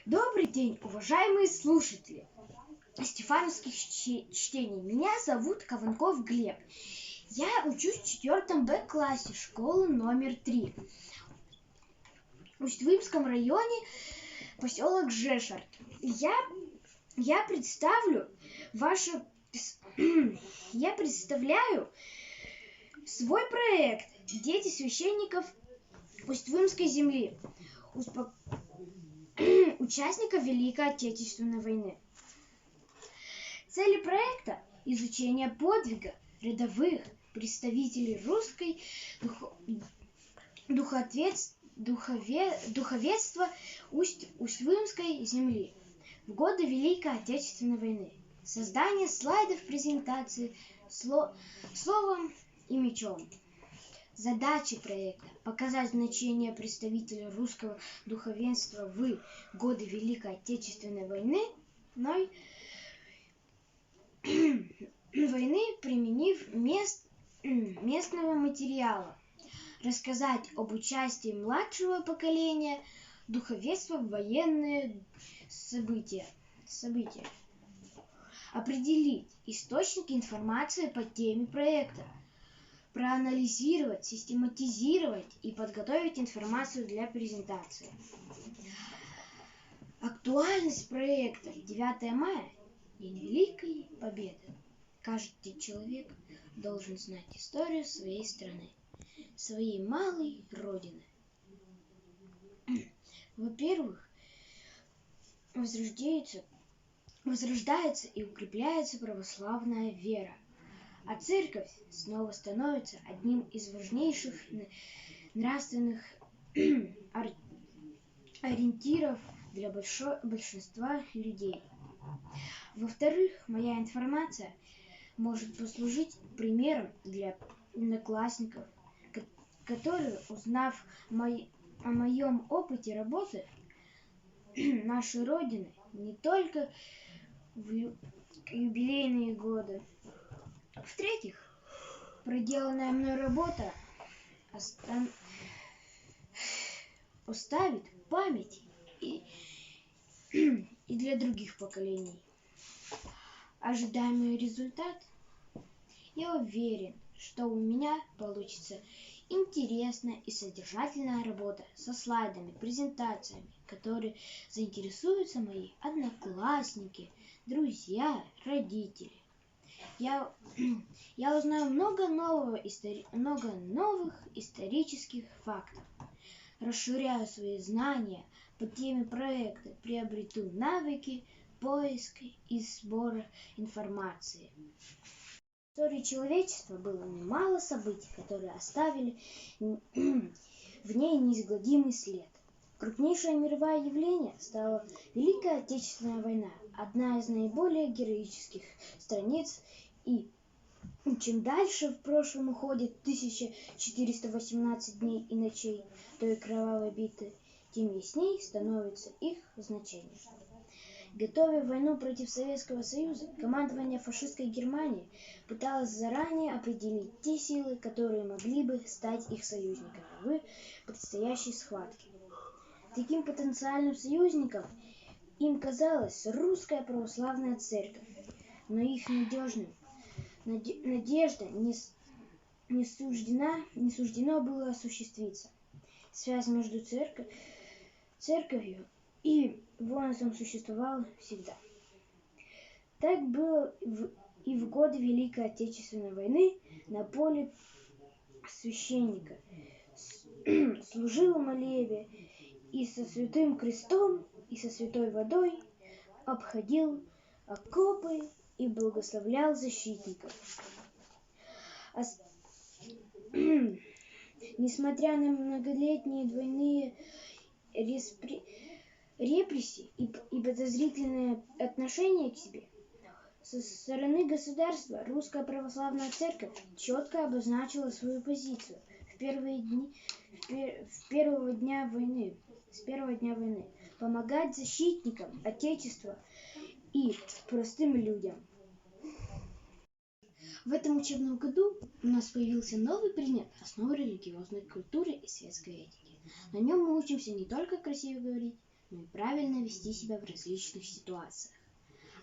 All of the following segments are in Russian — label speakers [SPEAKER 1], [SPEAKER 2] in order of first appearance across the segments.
[SPEAKER 1] Добрый день, уважаемые слушатели стефановских чтений. Меня зовут Кованков Глеб. Я учусь в 4 Б классе школы номер 3 в Усть-Вымском районе, поселок Жешард. Я представляю свой проект «Дети священников Усть-Вымской земли», участников Великой Отечественной войны. Цели проекта – изучение подвига рядовых представителей русской духовенства Усть-Вымской земли в годы Великой Отечественной войны, создание слайдов презентации словом и мечом. Задачи проекта – показать значение представителей русского духовенства в годы Великой Отечественной войны, применив местного материала, рассказать об участии младшего поколения духовенства в военные события, определить источники информации по теме проекта, проанализировать, систематизировать и подготовить информацию для презентации. Актуальность проекта. 9 мая – День Великой Победы. Каждый человек должен знать историю своей страны, своей малой родины. Во-первых, возрождается и укрепляется православная вера, а церковь снова становится одним из важнейших нравственных ориентиров для большинства людей. Во-вторых, моя информация может послужить примером для одноклассников, которые, узнав о моем опыте работы нашей Родины не только в юбилейные годы. В-третьих, проделанная мной работа оставит память и для других поколений. Ожидаемый результат. Я уверен, что у меня получится интересная и содержательная работа со слайдами, презентациями, которые заинтересуются мои одноклассники, друзья, родители. Я узнаю много новых исторических фактов, расширяю свои знания по теме проекта, приобрету навыки поиска и сбора информации. В истории человечества было немало событий, которые оставили в ней неизгладимый след. Крупнейшее мировое явление стала Великая Отечественная война, одна из наиболее героических страниц, и чем дальше в прошлом уходит 1418 дней и ночей той кровавой битвы, тем ясней становится их значение. Готовя войну против Советского Союза, командование фашистской Германии пыталось заранее определить те силы, которые могли бы стать их союзниками в предстоящей схватке. Таким потенциальным союзником им казалась Русская Православная Церковь, но их надежда не суждено было осуществиться. Связь между церковью и воинством существовала всегда. Так было и в годы Великой Отечественной войны. На поле священника служил в молебе и со святым крестом, и со святой водой обходил окопы и благословлял защитников. Несмотря на многолетние двойные репрессии и подозрительное отношение к себе, со стороны государства Русская Православная Церковь четко обозначила свою позицию с первого дня войны помогать защитникам Отечества и простым людям. В этом учебном году у нас появился новый предмет «Основы религиозной культуры и светской этики». На нем мы учимся не только красиво говорить, но и правильно вести себя в различных ситуациях.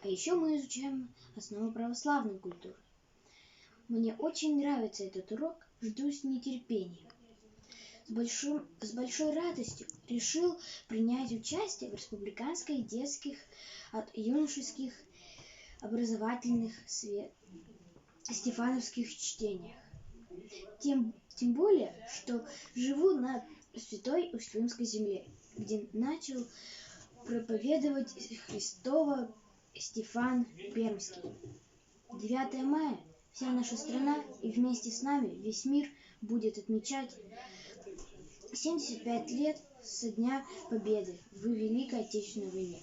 [SPEAKER 1] А еще мы изучаем основы православной культуры. Мне очень нравится этот урок, жду с нетерпением. С большой радостью решил принять участие в республиканских детских юношеских образовательных стефановских чтениях. Тем более, что живу на святой Усть-Илимской земле, где начал проповедовать Христово Стефан Пермский. 9 мая вся наша страна и вместе с нами весь мир будет отмечать 75 лет со дня победы в Великой Отечественной войне.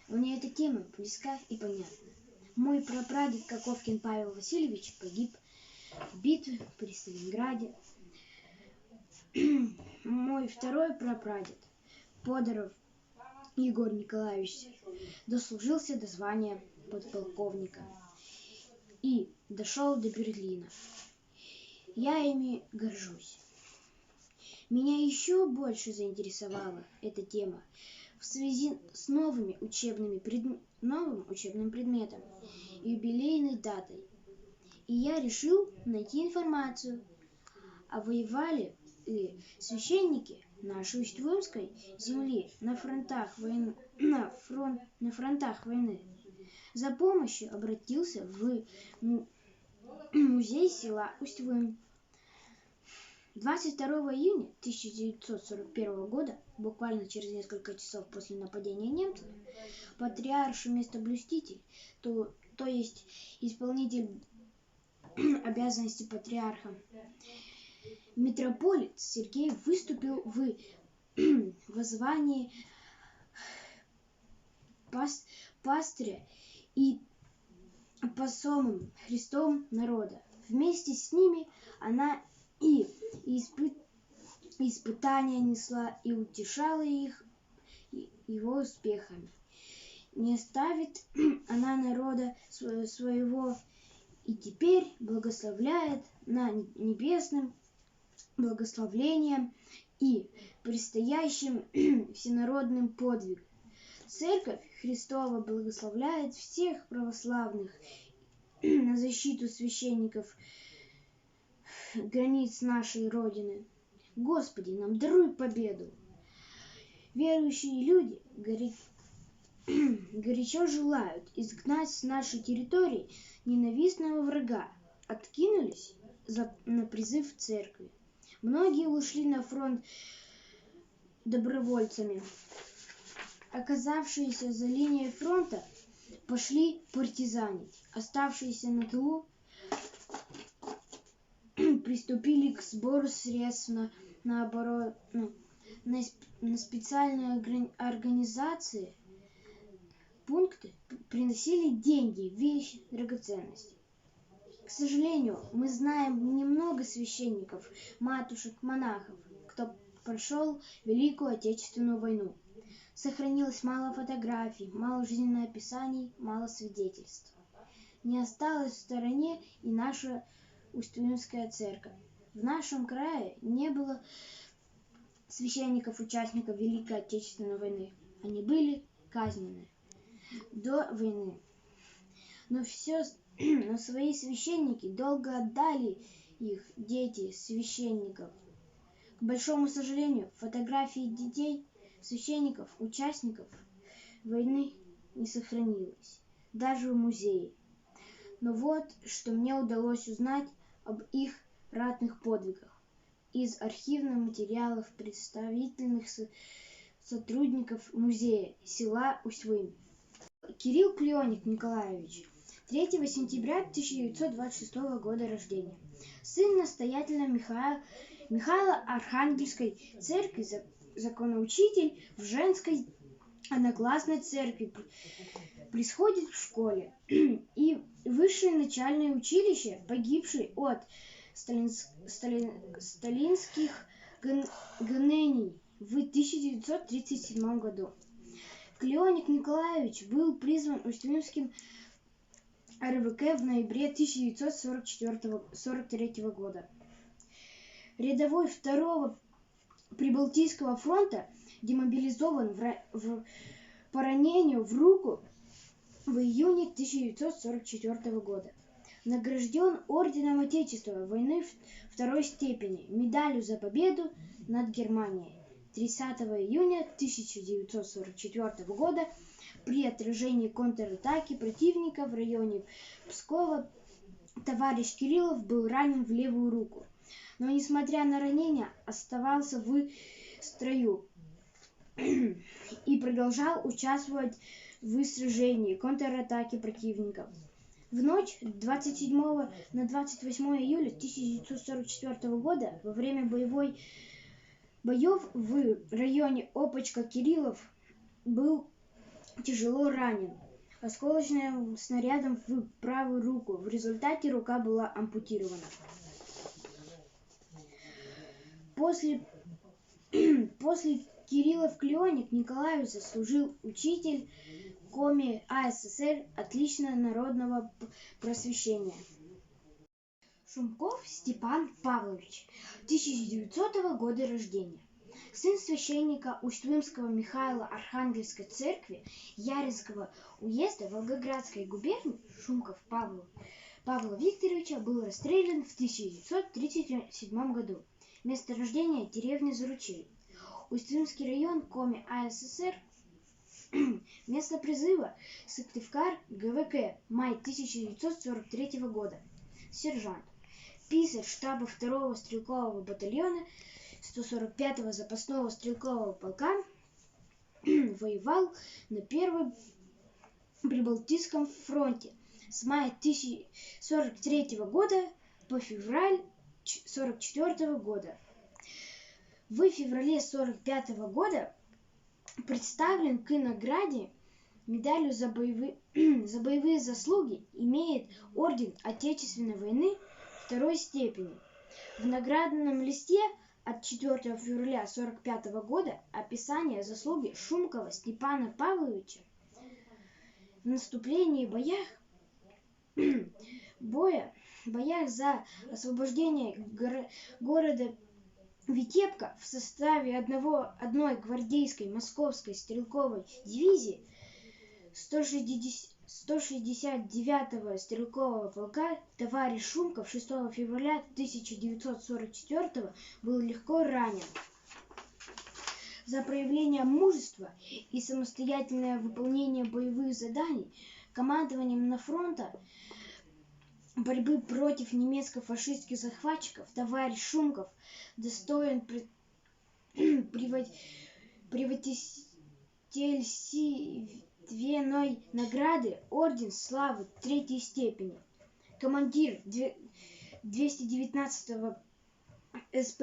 [SPEAKER 1] Мне эта тема близка и понятна. Мой прапрадед Коковкин Павел Васильевич погиб в битве при Сталинграде. Мой второй прапрадед Подоров Егор Николаевич дослужился до звания подполковника и дошел до Берлина. Я ими горжусь. Меня еще больше заинтересовала эта тема в связи с новым учебным предметом, юбилейной датой. И я решил найти информацию, а воевали ли священники нашей Усть-Илимской земли на фронтах войны. За помощью обратился в музей села Усть-Илим. 22 июня 1941 года, буквально через несколько часов после нападения немцев, патриарший местоблюститель, то есть исполнитель обязанностей патриарха, митрополит Сергей выступил в воззвании пастыря и посомом Христом народа. Вместе с ними она и испытания несла и утешала их его успехами. Не оставит она народа своего и теперь благословляет на небесным благословлением и предстоящим всенародным подвигом. Церковь Христова благословляет всех православных на защиту священников границ нашей Родины. Господи, нам даруй победу. Верующие люди горячо желают изгнать с нашей территории ненавистного врага, откинулись на призыв церкви. Многие ушли на фронт добровольцами. Оказавшиеся за линией фронта пошли партизанить. Оставшиеся на тылу приступили к сбору средств на специальные организации, пункты, приносили деньги, вещи, драгоценности. К сожалению, мы знаем немного священников, матушек, монахов, кто прошел Великую Отечественную войну. Сохранилось мало фотографий, мало жизненных описаний, мало свидетельств. Не осталась в стороне и наша Усть-Илимская церковь. В нашем крае не было священников-участников Великой Отечественной войны. Они были казнены до войны. Но свои священники долго отдали их дети священников. К большому сожалению, фотографии детей священников, участников войны не сохранилось, даже в музее. Но вот, что мне удалось узнать об их ратных подвигах из архивных материалов представительных сотрудников музея села Усть-Илим. Кирилл Клеоник Николаевич, 3 сентября 1926 года рождения, сын настоятеля Михаила Архангельской церкви, законоучитель в женской одноклассной церкви, происходит в школе и высшее начальное училище, погибший от сталинских гонений в 1937 году. Клеоник Николаевич был призван Усть-Илимским РВК в ноябре 1943 года. Рядовой 2-го Прибалтийского фронта демобилизован по ранению в руку в июне 1944 года. Награжден Орденом Отечества войны второй степени, медалью за победу над Германией 30 июня 1944 года при отражении контратаки противника в районе Пскова. Товарищ Кириллов был ранен в левую руку, но, несмотря на ранение, оставался в строю и продолжал участвовать в сражении контратаки противника. В ночь 27 на 28 июля 1944 года во время боев в районе Опочка Кириллов был тяжело ранен осколочным снарядом в правую руку. В результате рука была ампутирована. После Кириллов Клеоник Николаевич служил учитель Коми АССР, отлично народного просвещения. Шумков Степан Павлович, 1900 года рождения. Сын священника Усть-Лымского Михаила Архангельской церкви Яринского уезда Волгоградской губернии Шумков Павла Викторовича был расстрелян в 1937 году. Место рождения – деревня Заручей. Усть-Лымский район Коми АССР. Место призыва – Сыктывкар, ГВК, май 1943 года. Сержант. Писарь штаба 2-го стрелкового батальона 145-го запасного стрелкового полка. Воевал на Первом Прибалтийском фронте с мая 1943 года по февраль 1944 года. В феврале 1945 года представлен к награде медалью за боевые заслуги, имеет орден Отечественной войны второй степени. В наградном листе от 4 февраля 1945 года описание заслуги Шумкова Степана Павловича в наступлении боях за освобождение города Витебка в составе одной гвардейской московской стрелковой дивизии 169-го стрелкового полка товарищ Шумков 6 февраля 1944 был легко ранен. За проявление мужества и самостоятельное выполнение боевых заданий командованием на фронте борьбы против немецко-фашистских захватчиков товарищ Шумков достоин приватительной награды Орден Славы третьей степени. Командир 219-го СП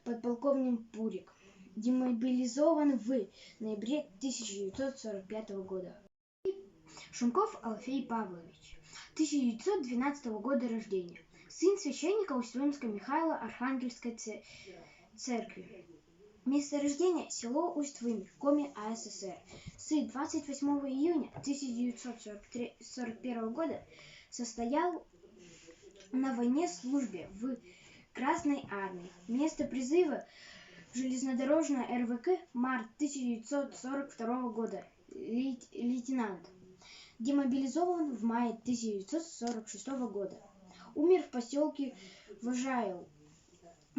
[SPEAKER 1] подполковник Пурик. Демобилизован в ноябре 1945 года. Шумков Алфей Павлович, 1912 года рождения. Сын священника Усть-Лымского Михаила Архангельской церкви. Место рождения – село Усть-Лым, Коми АССР. С 28 июня 1941 года состоял на войне службе в Красной армии. Место призыва – железнодорожная РВК, март 1942 года. Лейтенант. Демобилизован в мае 1946 года. Умер в поселке Вожаев,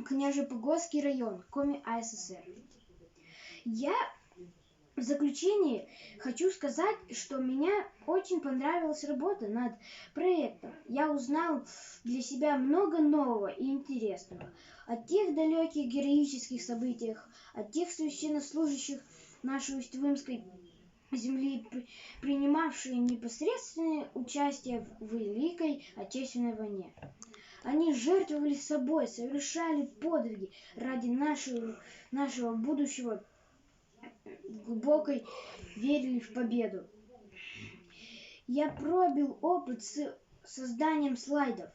[SPEAKER 1] Княжепогорский район, Коми АССР. Я в заключение хочу сказать, что мне очень понравилась работа над проектом. Я узнал для себя много нового и интересного о тех далеких героических событиях, о тех священнослужащих нашей Усть-Лымской земли, принимавшие непосредственное участие в Великой Отечественной войне. Они жертвовали собой, совершали подвиги ради нашего будущего, глубоко верили в победу. Я пробил опыт с созданием слайдов,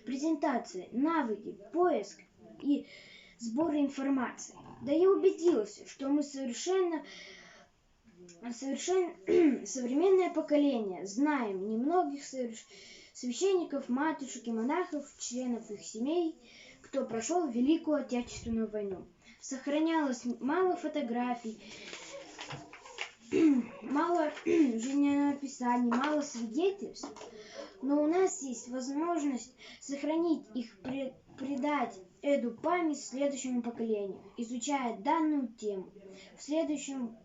[SPEAKER 1] презентации, навыки, поиск и сбора информации. Да я убедился, что мы совершенно современное поколение, знаем немногих священников, матушек и монахов, членов их семей, кто прошел Великую Отечественную войну. Сохранялось мало фотографий, мало жизнеописаний, мало свидетельств, но у нас есть возможность сохранить их, передать эту память следующему поколению, изучая данную тему. В следующем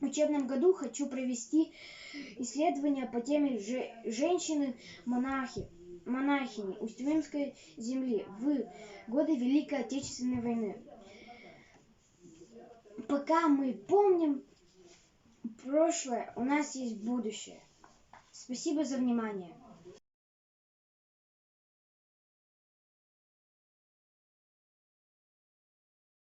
[SPEAKER 1] учебном году хочу провести исследования по теме женщины-монахини Усть-Илимской земли в годы Великой Отечественной войны. Пока мы помним прошлое, у нас есть будущее. Спасибо за внимание.